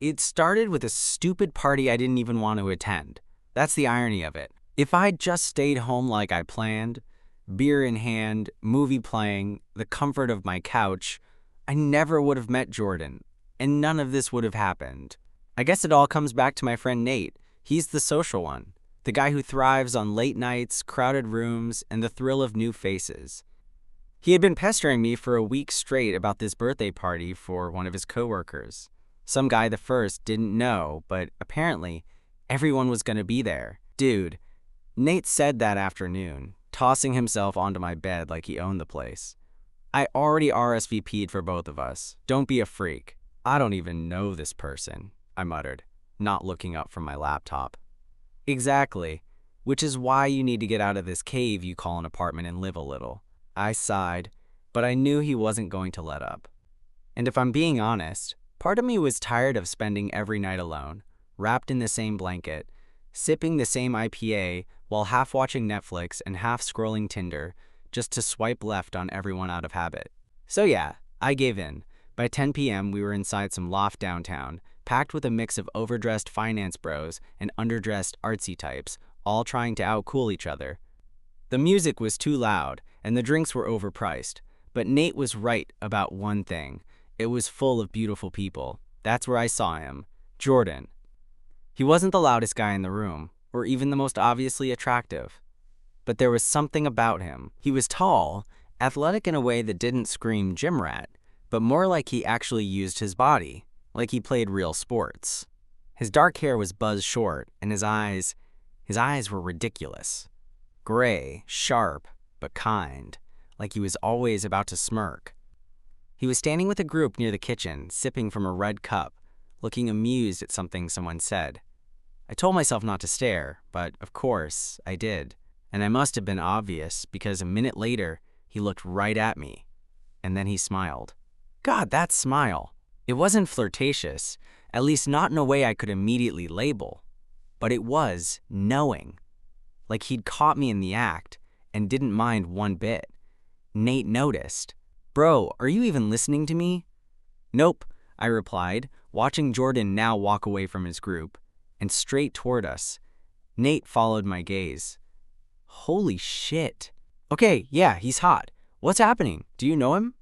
It started with a stupid party I didn't even want to attend. That's the irony of it. If I'd just stayed home like I planned, beer in hand, movie playing, the comfort of my couch, I never would have met Jordan, and none of this would have happened. I guess it all comes back to my friend Nate. He's the social one, the guy who thrives on late nights, crowded rooms, and the thrill of new faces. He had been pestering me for a week straight about this birthday party for one of his coworkers. Some guy the first didn't know, but apparently everyone was going to be there. Dude, Nate said that afternoon, tossing himself onto my bed like he owned the place. I already RSVP'd for both of us. Don't be a freak. I don't even know this person, I muttered, not looking up from my laptop. Exactly, which is why you need to get out of this cave you call an apartment and live a little. I sighed, but I knew he wasn't going to let up. And if I'm being honest, part of me was tired of spending every night alone, wrapped in the same blanket, sipping the same IPA while half watching Netflix and half scrolling Tinder just to swipe left on everyone out of habit. So yeah, I gave in. By 10 p.m. we were inside some loft downtown, packed with a mix of overdressed finance bros and underdressed artsy types, all trying to outcool each other. The music was too loud, and the drinks were overpriced, but Nate was right about one thing. It was full of beautiful people. That's where I saw him. Jordan. He wasn't the loudest guy in the room, or even the most obviously attractive. But there was something about him. He was tall, athletic in a way that didn't scream gym rat, but more like he actually used his body, like he played real sports. His dark hair was buzz short, and his eyes were ridiculous. Gray, sharp, but kind, like he was always about to smirk. He was standing with a group near the kitchen, sipping from a red cup, looking amused at something someone said. I told myself not to stare, but of course, I did. And I must have been obvious, because a minute later, he looked right at me. And then he smiled. God, that smile! It wasn't flirtatious, at least not in a way I could immediately label. But it was knowing. Like he'd caught me in the act, and didn't mind one bit. Nate noticed. Bro, are you even listening to me? Nope, I replied, watching Jordan now walk away from his group, and straight toward us. Nate followed my gaze. Holy shit. Okay, yeah, he's hot. What's happening? Do you know him?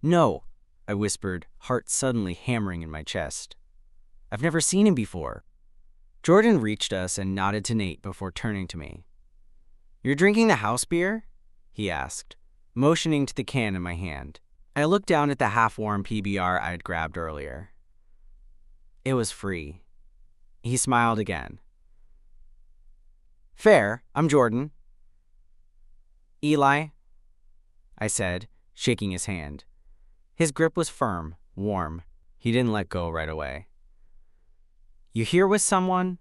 No, I whispered, heart suddenly hammering in my chest. I've never seen him before. Jordan reached us and nodded to Nate before turning to me. You're drinking the house beer? He asked, motioning to the can in my hand. I looked down at the half-warm PBR I had grabbed earlier. It was free. He smiled again. Fair, I'm Jordan. Eli, I said, shaking his hand. His grip was firm, warm. He didn't let go right away. You here with someone?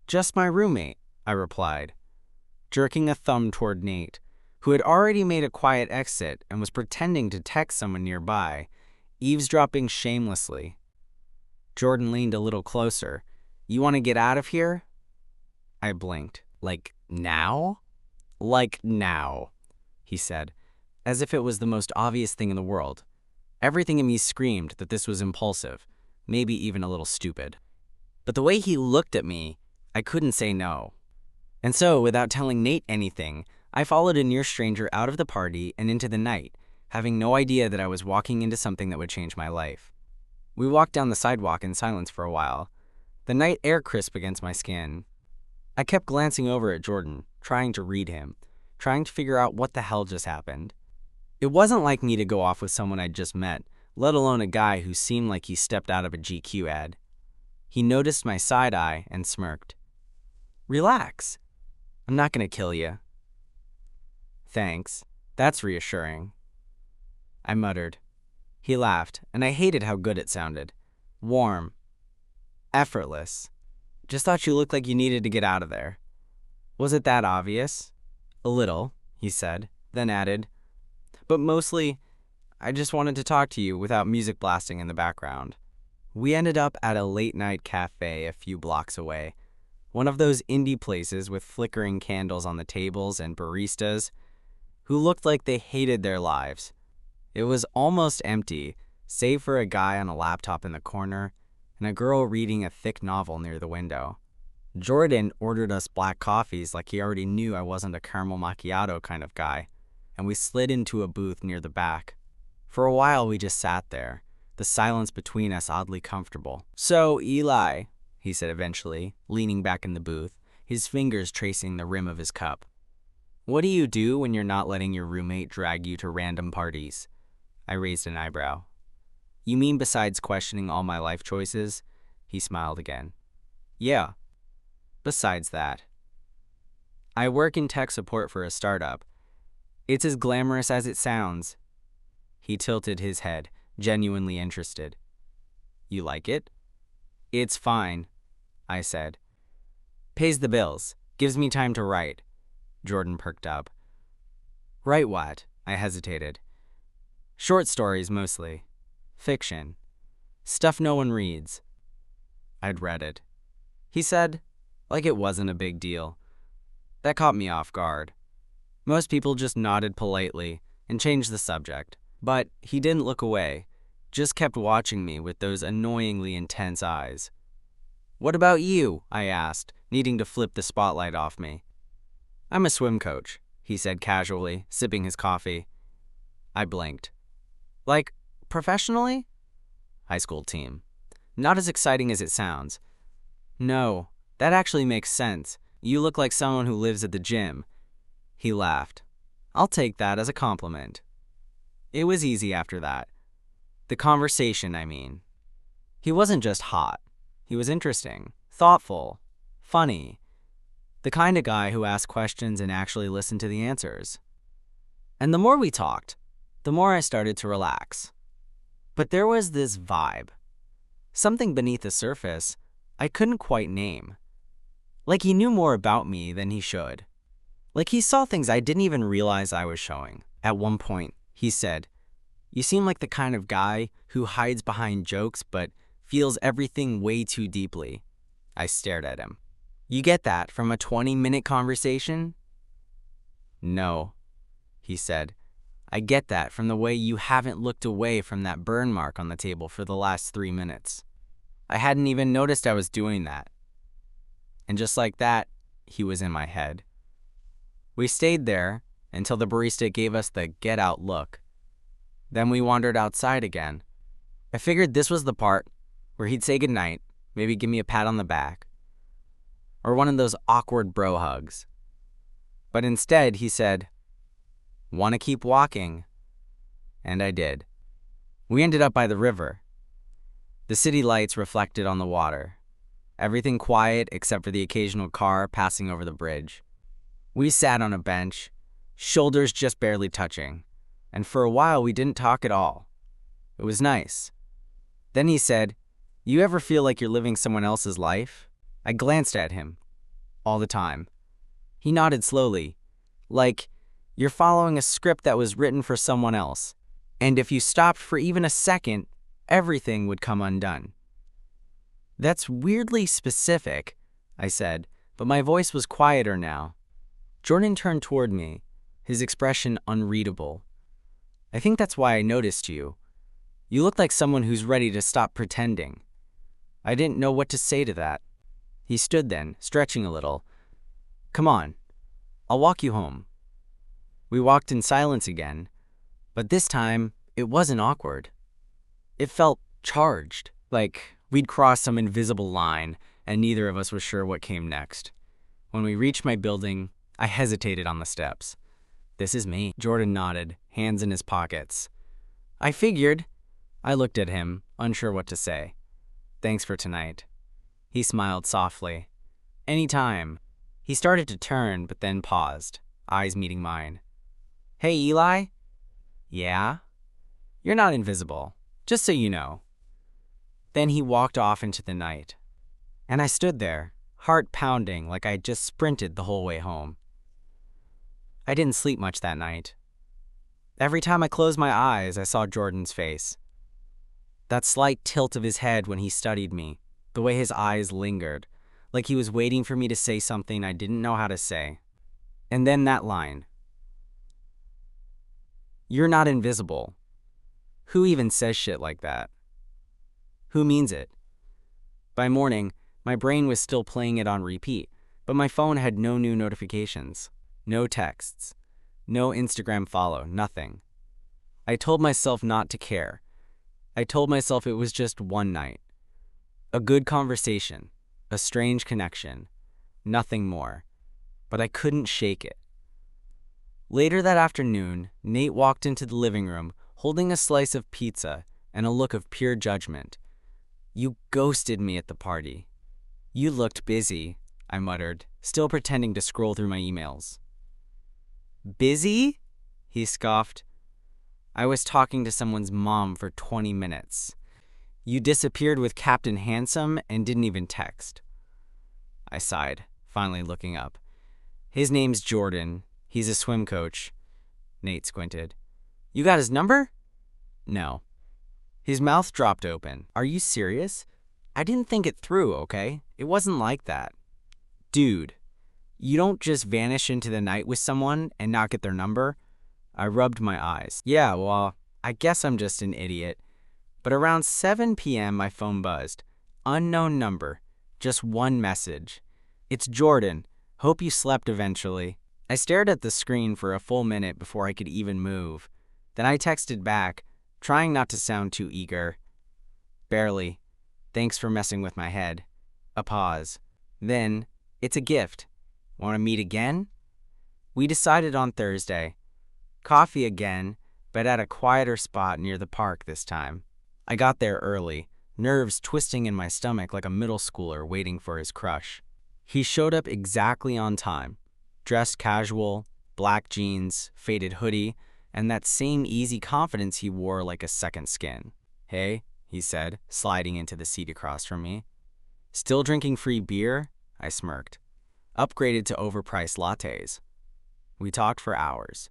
Just my roommate, I replied, jerking a thumb toward Nate, who had already made a quiet exit and was pretending to text someone nearby, eavesdropping shamelessly. Jordan leaned a little closer. You want to get out of here? I blinked. Like now? Like now, he said, as if it was the most obvious thing in the world. Everything in me screamed that this was impulsive, maybe even a little stupid. But the way he looked at me, I couldn't say no. And so, without telling Nate anything, I followed a near stranger out of the party and into the night, having no idea that I was walking into something that would change my life. We walked down the sidewalk in silence for a while, the night air crisp against my skin. I kept glancing over at Jordan, trying to read him, trying to figure out what the hell just happened. It wasn't like me to go off with someone I'd just met, let alone a guy who seemed like he stepped out of a GQ ad. He noticed my side eye and smirked. Relax. I'm not going to kill you. Thanks. That's reassuring. I muttered. He laughed, and I hated how good it sounded. Warm. Effortless. Just thought you looked like you needed to get out of there. Was it that obvious? A little, he said, then added. But mostly, I just wanted to talk to you without music blasting in the background. We ended up at a late-night cafe a few blocks away, one of those indie places with flickering candles on the tables and baristas who looked like they hated their lives. It was almost empty, save for a guy on a laptop in the corner, and a girl reading a thick novel near the window. Jordan ordered us black coffees like he already knew I wasn't a caramel macchiato kind of guy, and we slid into a booth near the back. For a while, we just sat there, the silence between us oddly comfortable. "So, Eli," he said eventually, leaning back in the booth, his fingers tracing the rim of his cup. "What do you do when you're not letting your roommate drag you to random parties?" I raised an eyebrow. "You mean besides questioning all my life choices?" He smiled again. "Yeah, besides that. I work in tech support for a startup. It's as glamorous as it sounds." He tilted his head, genuinely interested. "You like it?" "It's fine," I said. "Pays the bills, gives me time to write." Jordan perked up. "Write what?" I hesitated. "Short stories, mostly. Fiction. Stuff no one reads." I'd read it. He said, like it wasn't a big deal. That caught me off guard. Most people just nodded politely and changed the subject. But he didn't look away, just kept watching me with those annoyingly intense eyes. "What about you?" I asked, needing to flip the spotlight off me. "I'm a swim coach," he said casually, sipping his coffee. I blinked. "Like, professionally?" "High school team. Not as exciting as it sounds." "No, that actually makes sense. You look like someone who lives at the gym." He laughed. "I'll take that as a compliment." It was easy after that. The conversation, I mean. He wasn't just hot. He was interesting, thoughtful, funny. The kind of guy who asked questions and actually listened to the answers. And the more we talked, the more I started to relax. But there was this vibe. Something beneath the surface I couldn't quite name. Like he knew more about me than he should. Like he saw things I didn't even realize I was showing. At one point, he said, "You seem like the kind of guy who hides behind jokes but feels everything way too deeply." I stared at him. "You get that from a 20-minute conversation?" "No," he said. "I get that from the way you haven't looked away from that burn mark on the table for the last 3 minutes." I hadn't even noticed I was doing that. And just like that, he was in my head. We stayed there until the barista gave us the get out look. Then we wandered outside again. I figured this was the part where he'd say goodnight, maybe give me a pat on the back, or one of those awkward bro hugs. But instead, he said, "Want to keep walking?" And I did. We ended up by the river. The city lights reflected on the water. Everything quiet except for the occasional car passing over the bridge. We sat on a bench, shoulders just barely touching, and for a while we didn't talk at all. It was nice. Then he said, "You ever feel like you're living someone else's life?" I glanced at him. "All the time." He nodded slowly, like you're following a script that was written for someone else, and if you stopped for even a second, everything would come undone. "That's weirdly specific," I said, but my voice was quieter now. Jordan turned toward me, his expression unreadable. "I think that's why I noticed you. You look like someone who's ready to stop pretending." I didn't know what to say to that. He stood then, stretching a little. "Come on, I'll walk you home." We walked in silence again, but this time it wasn't awkward. It felt charged, like we'd crossed some invisible line and neither of us was sure what came next. When we reached my building, I hesitated on the steps. "This is me." Jordan nodded, hands in his pockets. "I figured." I looked at him, unsure what to say. "Thanks for tonight." He smiled softly. "Anytime." He started to turn, but then paused, eyes meeting mine. "Hey, Eli?" "Yeah?" "You're not invisible, just so you know." Then he walked off into the night. And I stood there, heart pounding like I'd just sprinted the whole way home. I didn't sleep much that night. Every time I closed my eyes, I saw Jordan's face. That slight tilt of his head when he studied me, the way his eyes lingered, like he was waiting for me to say something I didn't know how to say. And then that line. "You're not invisible." Who even says shit like that? Who means it? By morning, my brain was still playing it on repeat, but my phone had no new notifications, no texts, no Instagram follow, nothing. I told myself not to care. I told myself it was just one night. A good conversation, a strange connection, nothing more. But I couldn't shake it. Later that afternoon, Nate walked into the living room holding a slice of pizza and a look of pure judgment. "You ghosted me at the party." "You looked busy," I muttered, still pretending to scroll through my emails. "Busy?" he scoffed. "I was talking to someone's mom for 20 minutes. You disappeared with Captain Handsome and didn't even text." I sighed, finally looking up. "His name's Jordan. He's a swim coach." Nate squinted. "You got his number?" "No." His mouth dropped open. "Are you serious? I didn't think it through, okay? It wasn't like that." "Dude, you don't just vanish into the night with someone and not get their number." I rubbed my eyes. "Yeah, well, I guess I'm just an idiot." But around 7 p.m. my phone buzzed. Unknown number. Just one message. "It's Jordan. Hope you slept eventually." I stared at the screen for a full minute before I could even move. Then I texted back, trying not to sound too eager. "Barely. Thanks for messing with my head." A pause. Then, "It's a gift. Want to meet again?" We decided on Thursday. Coffee again, but at a quieter spot near the park this time. I got there early, nerves twisting in my stomach like a middle schooler waiting for his crush. He showed up exactly on time, dressed casual, black jeans, faded hoodie, and that same easy confidence he wore like a second skin. "Hey," he said, sliding into the seat across from me. "Still drinking free beer?" I smirked. "Upgraded to overpriced lattes." We talked for hours.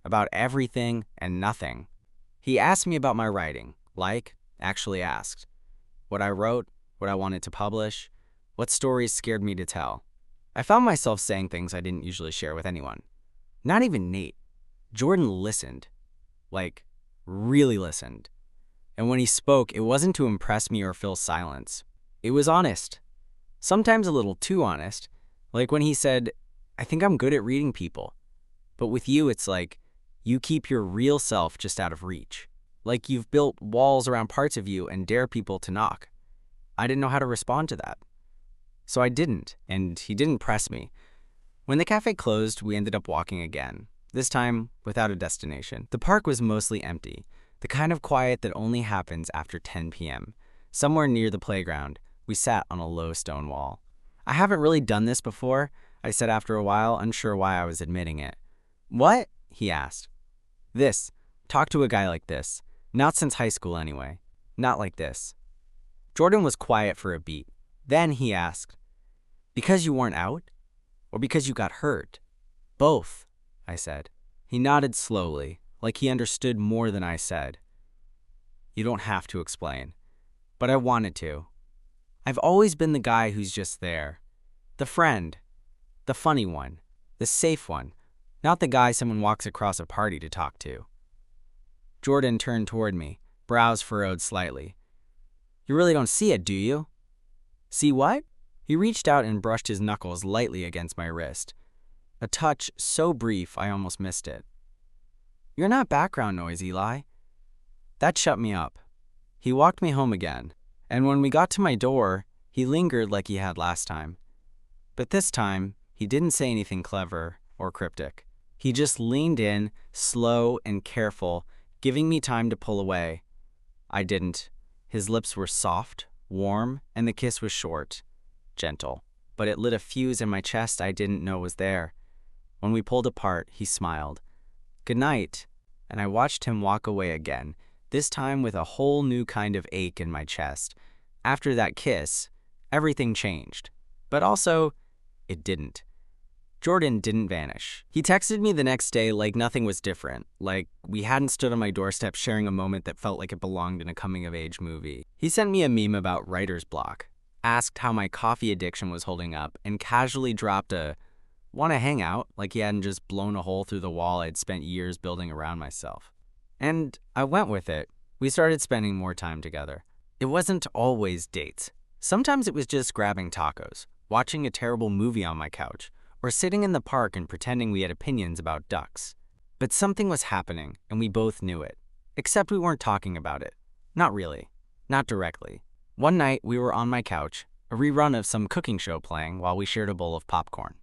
About everything and nothing. He asked me about my writing, actually asked. What I wrote, what I wanted to publish, what stories scared me to tell. I found myself saying things I didn't usually share with anyone. Not even Nate. Jordan listened. Really listened. And when he spoke, it wasn't to impress me or fill silence. It was honest. Sometimes a little too honest. Like when he said, "I think I'm good at reading people." But with you, it's like, you keep your real self just out of reach. Like you've built walls around parts of you and dare people to knock. I didn't know how to respond to that. So I didn't, and he didn't press me. When the cafe closed, we ended up walking again, this time without a destination. The park was mostly empty, the kind of quiet that only happens after 10 p.m. Somewhere near the playground, we sat on a low stone wall. "I haven't really done this before," I said after a while, unsure why I was admitting it. "What?" he asked. "This. Talk to a guy like this. Not since high school anyway. Not like this." Jordan was quiet for a beat. Then he asked, "Because you weren't out? Or because you got hurt?" "Both," I said. He nodded slowly, like he understood more than I said. "You don't have to explain." But I wanted to. I've always been the guy who's just there. The friend. The funny one. The safe one. Not the guy someone walks across a party to talk to. Jordan turned toward me, brows furrowed slightly. "You really don't see it, do you?" "See what?" He reached out and brushed his knuckles lightly against my wrist. A touch so brief I almost missed it. "You're not background noise, Eli." That shut me up. He walked me home again, and when we got to my door, he lingered like he had last time. But this time, he didn't say anything clever or cryptic. He just leaned in, slow and careful, giving me time to pull away. I didn't. His lips were soft, warm, and the kiss was short, gentle. But it lit a fuse in my chest I didn't know was there. When we pulled apart, he smiled. "Good night," and I watched him walk away again, this time with a whole new kind of ache in my chest. After that kiss, everything changed. But also, it didn't. Jordan didn't vanish. He texted me the next day like nothing was different, like we hadn't stood on my doorstep sharing a moment that felt like it belonged in a coming-of-age movie. He sent me a meme about writer's block, asked how my coffee addiction was holding up, and casually dropped a "wanna hang out," like he hadn't just blown a hole through the wall I'd spent years building around myself. And I went with it. We started spending more time together. It wasn't always dates. Sometimes it was just grabbing tacos, watching a terrible movie on my couch, or sitting in the park and pretending we had opinions about ducks. But something was happening, and we both knew it. Except we weren't talking about it. Not really. Not directly. One night, we were on my couch, a rerun of some cooking show playing while we shared a bowl of popcorn.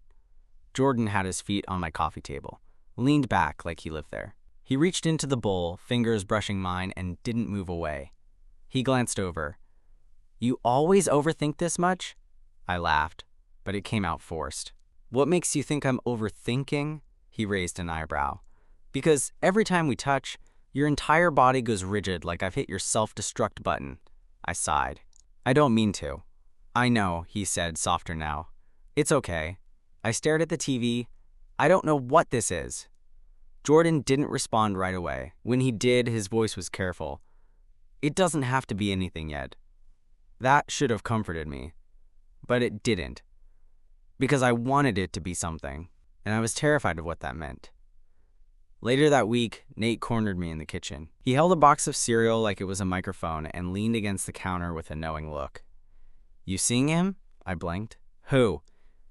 Jordan had his feet on my coffee table, leaned back like he lived there. He reached into the bowl, fingers brushing mine, and didn't move away. He glanced over. "You always overthink this much?" I laughed, but it came out forced. "What makes you think I'm overthinking?" He raised an eyebrow. "Because every time we touch, your entire body goes rigid like I've hit your self-destruct button." I sighed. "I don't mean to." "I know," he said, softer now. "It's okay." I stared at the TV. "I don't know what this is." Jordan didn't respond right away. When he did, his voice was careful. "It doesn't have to be anything yet." That should have comforted me. But it didn't. Because I wanted it to be something, and I was terrified of what that meant. Later that week, Nate cornered me in the kitchen. He held a box of cereal like it was a microphone and leaned against the counter with a knowing look. "You seeing him?" I blinked. "Who?"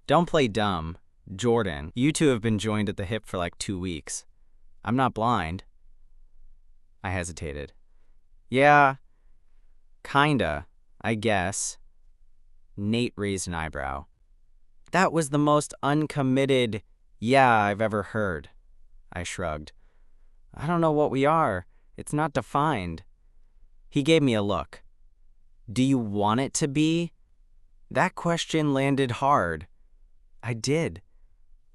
"Don't play dumb. Jordan. You two have been joined at the hip for like 2 weeks. I'm not blind." I hesitated. "Yeah, kinda, I guess." Nate raised an eyebrow. That was the most uncommitted "yeah" I've ever heard. I shrugged. "I don't know what we are. It's not defined." He gave me a look. "Do you want it to be?" That question landed hard. I did.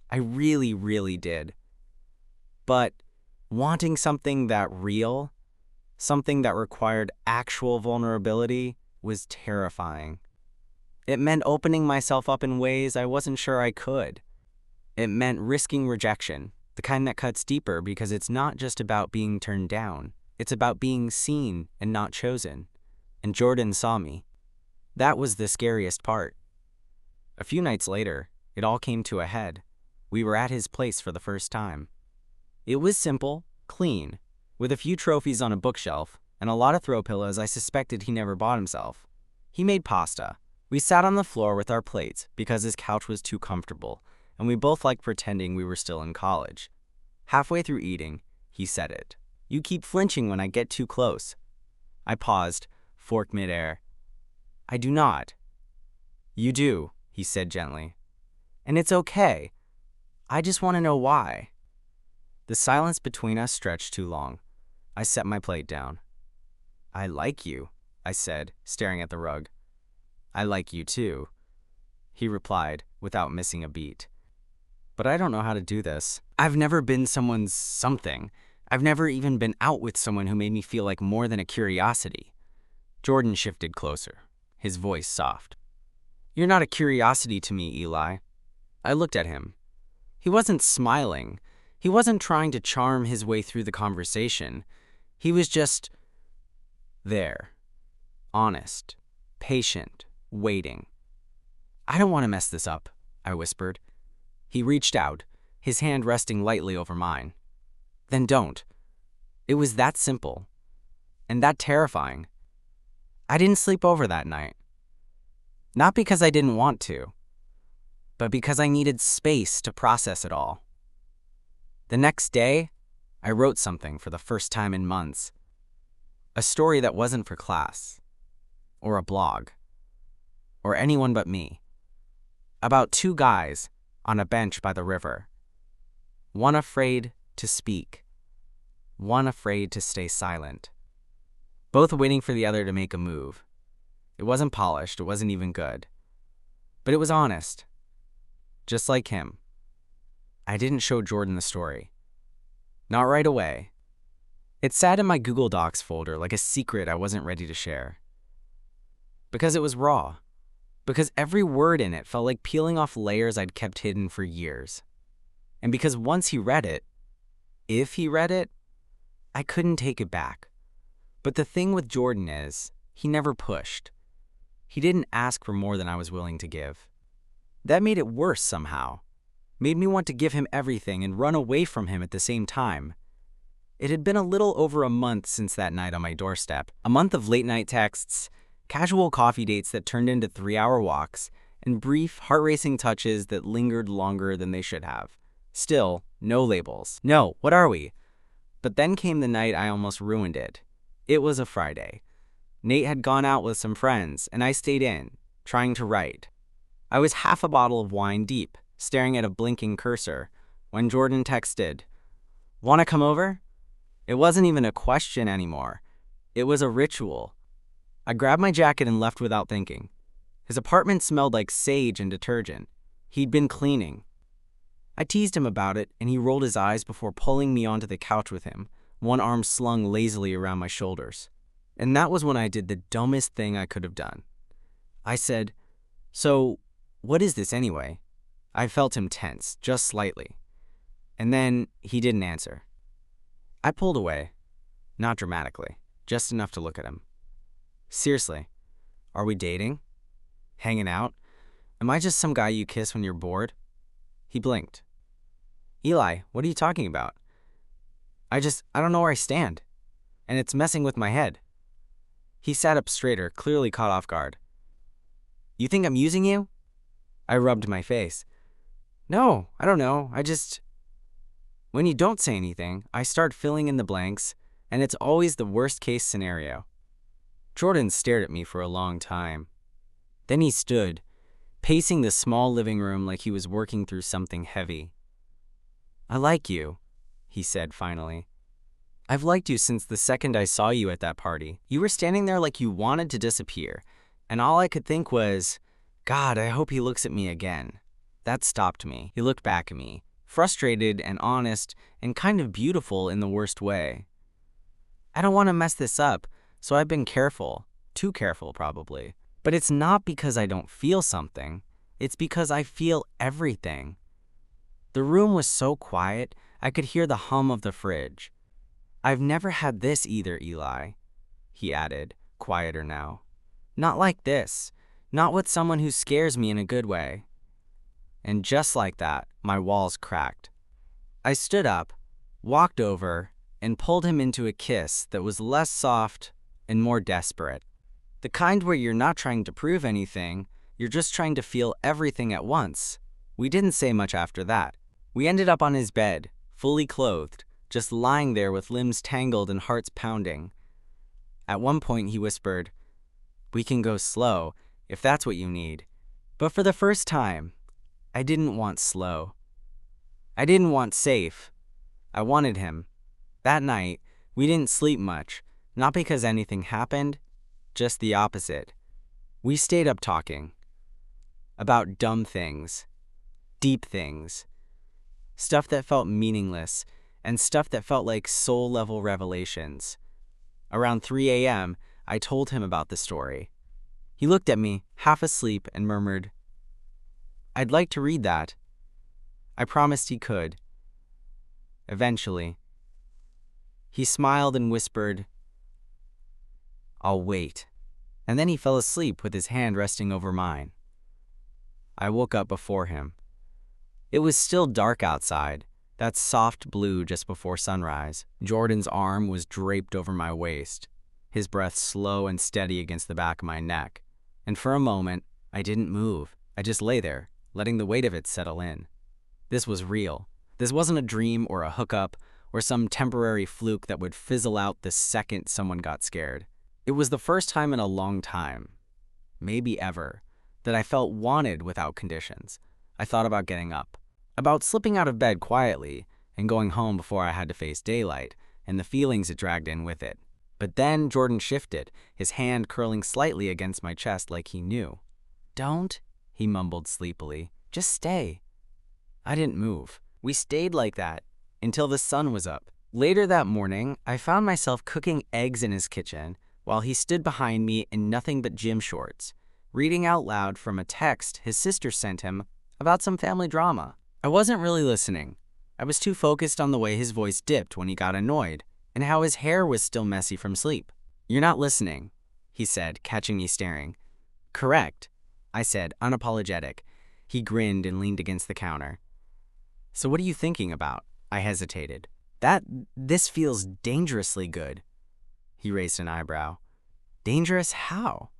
I really, really did. But wanting something that real, something that required actual vulnerability, was terrifying. It meant opening myself up in ways I wasn't sure I could. It meant risking rejection, the kind that cuts deeper because it's not just about being turned down. It's about being seen and not chosen. And Jordan saw me. That was the scariest part. A few nights later, it all came to a head. We were at his place for the first time. It was simple, clean, with a few trophies on a bookshelf and a lot of throw pillows I suspected he never bought himself. He made pasta. We sat on the floor with our plates because his couch was too comfortable, and we both liked pretending we were still in college. Halfway through eating, he said it. "You keep flinching when I get too close." I paused, fork midair. "I do not." "You do," he said gently. "And it's okay. I just want to know why." The silence between us stretched too long. I set my plate down. "I like you," I said, staring at the rug. "I like you too," he replied, without missing a beat. "But I don't know how to do this. I've never been someone's something. I've never even been out with someone who made me feel like more than a curiosity." Jordan shifted closer, his voice soft. "You're not a curiosity to me, Eli." I looked at him. He wasn't smiling. He wasn't trying to charm his way through the conversation. He was just there, honest, patient, waiting. "I don't want to mess this up," I whispered. He reached out, his hand resting lightly over mine. "Then don't." It was that simple, and that terrifying. I didn't sleep over that night. Not because I didn't want to, but because I needed space to process it all. The next day, I wrote something for the first time in months. A story that wasn't for class, or a blog, or anyone but me. About 2 guys on a bench by the river. One afraid to speak. One afraid to stay silent. Both waiting for the other to make a move. It wasn't polished, it wasn't even good. But it was honest. Just like him. I didn't show Jordan the story. Not right away. It sat in my Google Docs folder like a secret I wasn't ready to share. Because it was raw. Because every word in it felt like peeling off layers I'd kept hidden for years. And because once he read it, if he read it, I couldn't take it back. But the thing with Jordan is, he never pushed. He didn't ask for more than I was willing to give. That made it worse somehow. Made me want to give him everything and run away from him at the same time. It had been a little over a month since that night on my doorstep. A month of late-night texts, Casual coffee dates that turned into 3-hour walks, and brief, heart-racing touches that lingered longer than they should have. Still, no labels. No, what are we? But then came the night I almost ruined it. It was a Friday. Nate had gone out with some friends, and I stayed in, trying to write. I was half a bottle of wine deep, staring at a blinking cursor, when Jordan texted, "Want to come over?" It wasn't even a question anymore. It was a ritual. I grabbed my jacket and left without thinking. His apartment smelled like sage and detergent. He'd been cleaning. I teased him about it, and he rolled his eyes before pulling me onto the couch with him, one arm slung lazily around my shoulders. And that was when I did the dumbest thing I could have done. I said, "So, what is this anyway?" I felt him tense, just slightly. And then he didn't answer. I pulled away. Not dramatically, just enough to look at him. "Seriously, are we dating? Hanging out? Am I just some guy you kiss when you're bored?" He blinked. "Eli, what are you talking about? I don't know where I stand. And it's messing with my head." He sat up straighter, clearly caught off guard. "You think I'm using you?" I rubbed my face. "No, I don't know. When you don't say anything, I start filling in the blanks, and it's always the worst-case scenario." Jordan stared at me for a long time. Then he stood, pacing the small living room like he was working through something heavy. "I like you," he said finally. "I've liked you since the second I saw you at that party. You were standing there like you wanted to disappear, and all I could think was, God, I hope he looks at me again." That stopped me. He looked back at me, frustrated and honest and kind of beautiful in the worst way. I don't want to mess this up, so I've been careful. Too careful, probably. But it's not because I don't feel something. It's because I feel everything. The room was so quiet, I could hear the hum of the fridge. "I've never had this either, Eli," he added, quieter now. "Not like this. Not with someone who scares me in a good way." And just like that, my walls cracked. I stood up, walked over, and pulled him into a kiss that was less soft and more desperate. The kind where you're not trying to prove anything, you're just trying to feel everything at once. We didn't say much after that. We ended up on his bed, fully clothed, just lying there with limbs tangled and hearts pounding. At one point he whispered, "We can go slow, if that's what you need." But for the first time, I didn't want slow. I didn't want safe. I wanted him. That night, we didn't sleep much, not because anything happened, just the opposite. We stayed up talking. About dumb things. Deep things. Stuff that felt meaningless, and stuff that felt like soul-level revelations. Around 3 a.m., I told him about the story. He looked at me, half asleep, and murmured, "I'd like to read that." I promised he could. Eventually. He smiled and whispered, "I'll wait." And then he fell asleep with his hand resting over mine. I woke up before him. It was still dark outside, that soft blue just before sunrise. Jordan's arm was draped over my waist, his breath slow and steady against the back of my neck. And for a moment, I didn't move. I just lay there, letting the weight of it settle in. This was real. This wasn't a dream or a hookup or some temporary fluke that would fizzle out the second someone got scared. It was the first time in a long time, maybe ever, that I felt wanted without conditions. I thought about getting up, about slipping out of bed quietly and going home before I had to face daylight and the feelings it dragged in with it. But then Jordan shifted, his hand curling slightly against my chest like he knew. "Don't," he mumbled sleepily. "Just stay." I didn't move. We stayed like that until the sun was up. Later that morning, I found myself cooking eggs in his kitchen while he stood behind me in nothing but gym shorts, reading out loud from a text his sister sent him about some family drama. I wasn't really listening. I was too focused on the way his voice dipped when he got annoyed and how his hair was still messy from sleep. "You're not listening," he said, catching me staring. "Correct," I said, unapologetic. He grinned and leaned against the counter. "So what are you thinking about?" I hesitated. This feels dangerously good." He raised an eyebrow. "Dangerous how?"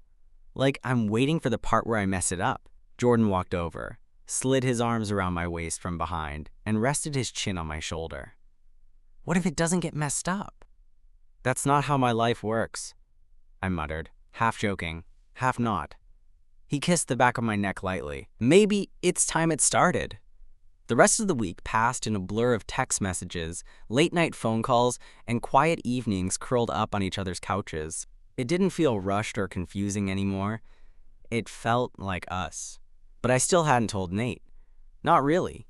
like I'm waiting for the part where I mess it up. Jordan walked over, slid his arms around my waist from behind, and rested his chin on my shoulder. What if it doesn't get messed up? That's not how my life works, I muttered, half joking, half not. He kissed the back of my neck lightly. Maybe it's time it started. The rest of the week passed in a blur of text messages, late-night phone calls, and quiet evenings curled up on each other's couches. It didn't feel rushed or confusing anymore. It felt like us. But I still hadn't told Nate. Not really.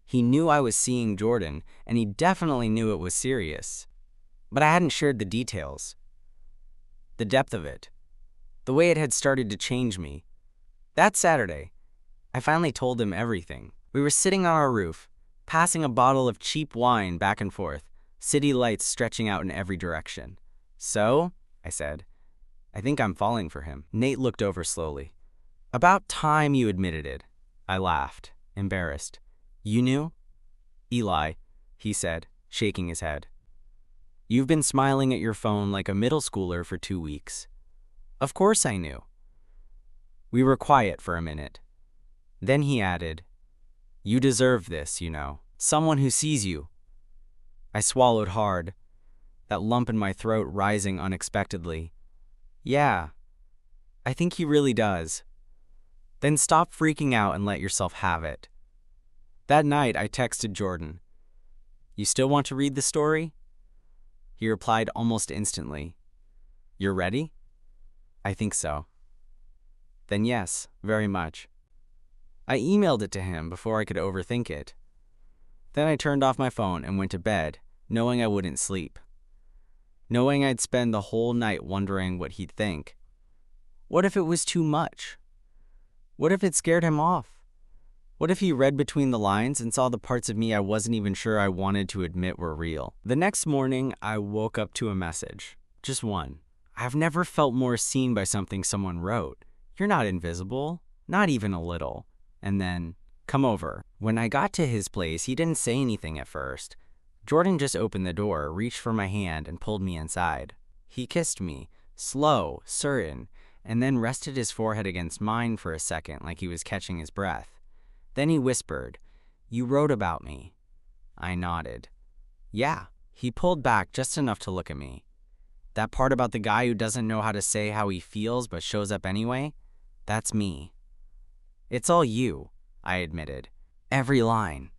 He knew I was seeing Jordan, and he definitely knew it was serious. But I hadn't shared the details. The depth of it. The way it had started to change me. That Saturday, I finally told him everything. We were sitting on our roof, passing a bottle of cheap wine back and forth, city lights stretching out in every direction. So, I said, I think I'm falling for him. Nate looked over slowly. About time you admitted it. I laughed, embarrassed. You knew? Eli, he said, shaking his head. You've been smiling at your phone like a middle schooler for 2 weeks. Of course I knew. We were quiet for a minute. Then he added, You deserve this, you know. Someone who sees you. I swallowed hard, that lump in my throat rising unexpectedly. Yeah, I think he really does. Then stop freaking out and let yourself have it. That night, I texted Jordan. You still want to read the story? He replied almost instantly. You're ready? I think so. Then yes, very much. I emailed it to him before I could overthink it. Then I turned off my phone and went to bed, knowing I wouldn't sleep. Knowing I'd spend the whole night wondering what he'd think. What if it was too much? What if it scared him off? What if he read between the lines and saw the parts of me I wasn't even sure I wanted to admit were real? The next morning, I woke up to a message. Just one. I've never felt more seen by something someone wrote. You're not invisible, not even a little. And then, come over. When I got to his place, he didn't say anything at first. Jordan just opened the door, reached for my hand, and pulled me inside. He kissed me, slow, certain, and then rested his forehead against mine for a second like he was catching his breath. Then he whispered, You wrote about me. I nodded. Yeah. He pulled back just enough to look at me. That part about the guy who doesn't know how to say how he feels but shows up anyway? That's me. It's all you, I admitted. Every line.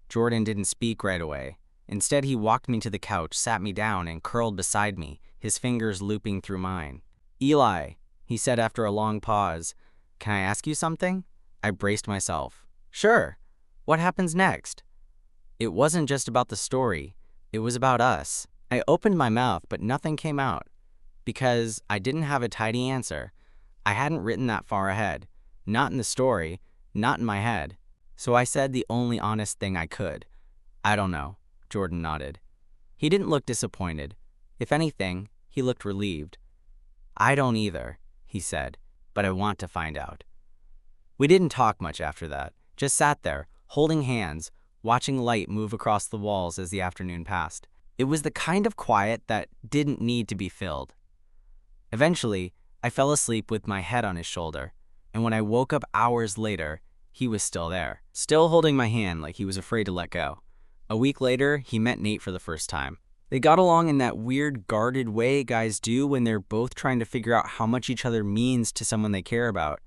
Jordan didn't speak right away. Instead, he walked me to the couch, sat me down, and curled beside me, his fingers looping through mine. Eli, he said after a long pause, Can I ask you something? I braced myself. Sure. What happens next? It wasn't just about the story. It was about us. I opened my mouth, but nothing came out. Because I didn't have a tidy answer. I hadn't written that far ahead. Not in the story, not in my head. So I said the only honest thing I could. I don't know. Jordan nodded. He didn't look disappointed. If anything, he looked relieved. I don't either, he said, but I want to find out. We didn't talk much after that, just sat there, holding hands, watching light move across the walls as the afternoon passed. It was the kind of quiet that didn't need to be filled. Eventually, I fell asleep with my head on his shoulder, and when I woke up hours later, he was still there, still holding my hand like he was afraid to let go. A week later, he met Nate for the first time. They got along in that weird, guarded way guys do when they're both trying to figure out how much each other means to someone they care about.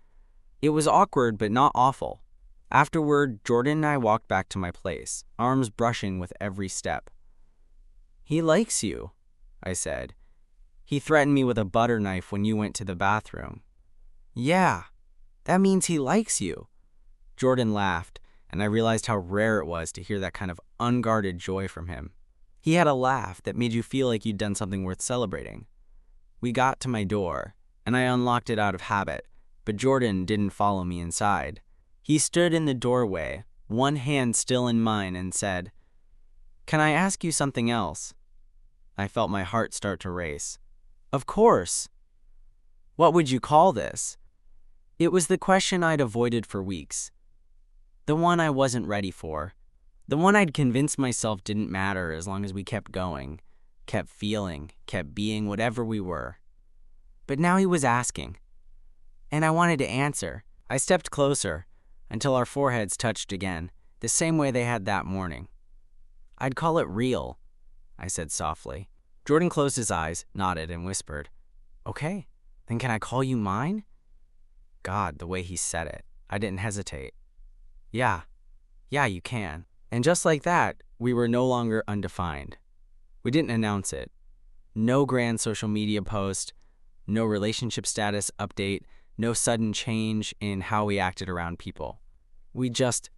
It was awkward, but not awful. Afterward, Jordan and I walked back to my place, arms brushing with every step. He likes you, I said. He threatened me with a butter knife when you went to the bathroom. Yeah, that means he likes you. Jordan laughed, and I realized how rare it was to hear that kind of unguarded joy from him. He had a laugh that made you feel like you'd done something worth celebrating. We got to my door, and I unlocked it out of habit, but Jordan didn't follow me inside. He stood in the doorway, one hand still in mine, and said, Can I ask you something else? I felt my heart start to race. Of course. What would you call this? It was the question I'd avoided for weeks. The one I wasn't ready for. The one I'd convinced myself didn't matter as long as we kept going, kept feeling, kept being whatever we were. But now he was asking. And I wanted to answer. I stepped closer until our foreheads touched again, the same way they had that morning. I'd call it real, I said softly. Jordan closed his eyes, nodded, and whispered, "Okay, then can I call you mine?" God, the way he said it. I didn't hesitate. Yeah, you can. And just like that, we were no longer undefined. We didn't announce it. No grand social media post, no relationship status update, no sudden change in how we acted around people. We just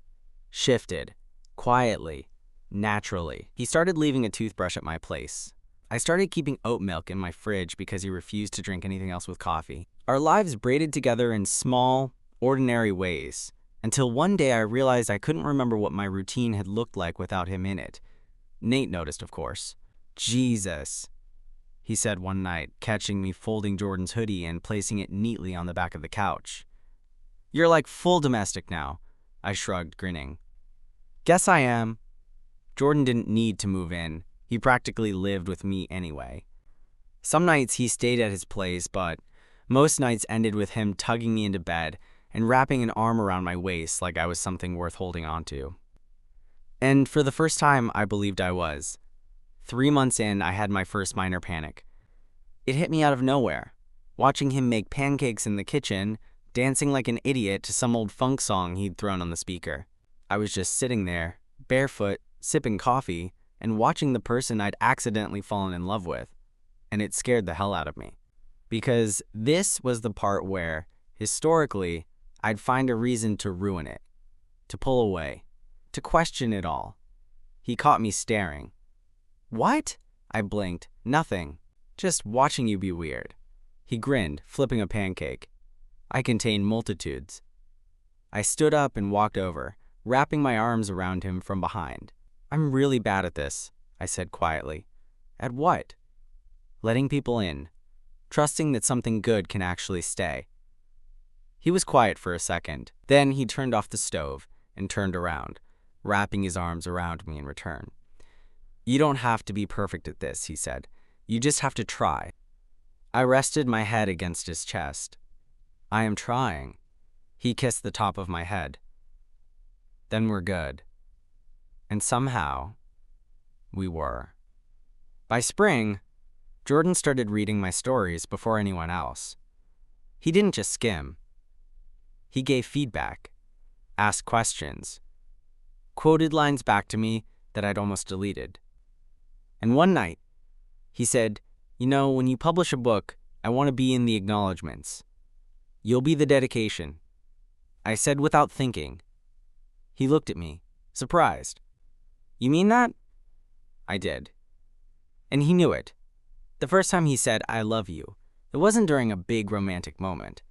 shifted, quietly, naturally. He started leaving a toothbrush at my place. I started keeping oat milk in my fridge because he refused to drink anything else with coffee. Our lives braided together in small, ordinary ways, until one day I realized I couldn't remember what my routine had looked like without him in it. Nate noticed, of course. "Jesus," he said one night, catching me folding Jordan's hoodie and placing it neatly on the back of the couch. "You're like full domestic now," I shrugged, grinning. "Guess I am." Jordan didn't need to move in. He practically lived with me anyway. Some nights he stayed at his place, but most nights ended with him tugging me into bed and wrapping an arm around my waist like I was something worth holding on to. And for the first time, I believed I was. 3 months in, I had my first minor panic. It hit me out of nowhere, watching him make pancakes in the kitchen, dancing like an idiot to some old funk song he'd thrown on the speaker. I was just sitting there, barefoot, sipping coffee, and watching the person I'd accidentally fallen in love with, and it scared the hell out of me. Because this was the part where, historically, I'd find a reason to ruin it, to pull away, to question it all. He caught me staring. "What?" I blinked. "Nothing. Just watching you be weird." He grinned, flipping a pancake. I contained multitudes. I stood up and walked over, wrapping my arms around him from behind. "I'm really bad at this," I said quietly. "At what?" "Letting people in. Trusting that something good can actually stay." He was quiet for a second. Then he turned off the stove and turned around, wrapping his arms around me in return. "You don't have to be perfect at this," he said. "You just have to try." I rested my head against his chest. "I am trying." He kissed the top of my head. "Then we're good." And somehow, we were. By spring, Jordan started reading my stories before anyone else. He didn't just skim. He gave feedback, asked questions, quoted lines back to me that I'd almost deleted. And one night, he said, "You know, when you publish a book, I want to be in the acknowledgments. You'll be the dedication." I said without thinking. He looked at me, surprised. "You mean that?" I did. And he knew it. The first time he said, "I love you," it wasn't during a big romantic moment.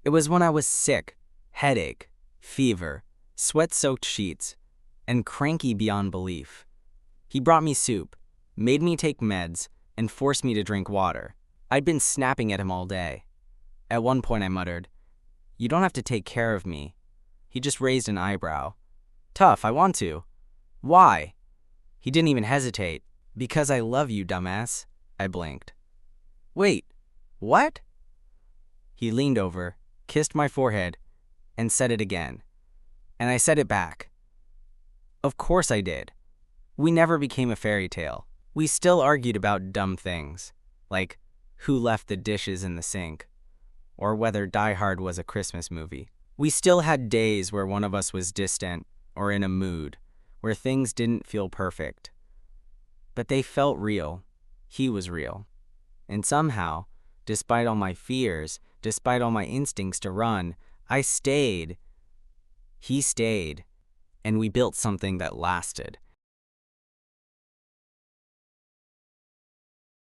It was when I was sick, headache, fever, sweat-soaked sheets, and cranky beyond belief. He brought me soup, made me take meds, and forced me to drink water. I'd been snapping at him all day. At one point I muttered, "You don't have to take care of me." He just raised an eyebrow. "Tough, I want to." "Why?" He didn't even hesitate. "Because I love you, dumbass." I blinked. "Wait, what?" He leaned over, kissed my forehead, and said it again. And I said it back. Of course I did. We never became a fairy tale. We still argued about dumb things, like who left the dishes in the sink, or whether Die Hard was a Christmas movie. We still had days where one of us was distant or in a mood, where things didn't feel perfect. But they felt real. He was real. And somehow, despite all my fears, despite all my instincts to run, I stayed. He stayed. And we built something that lasted.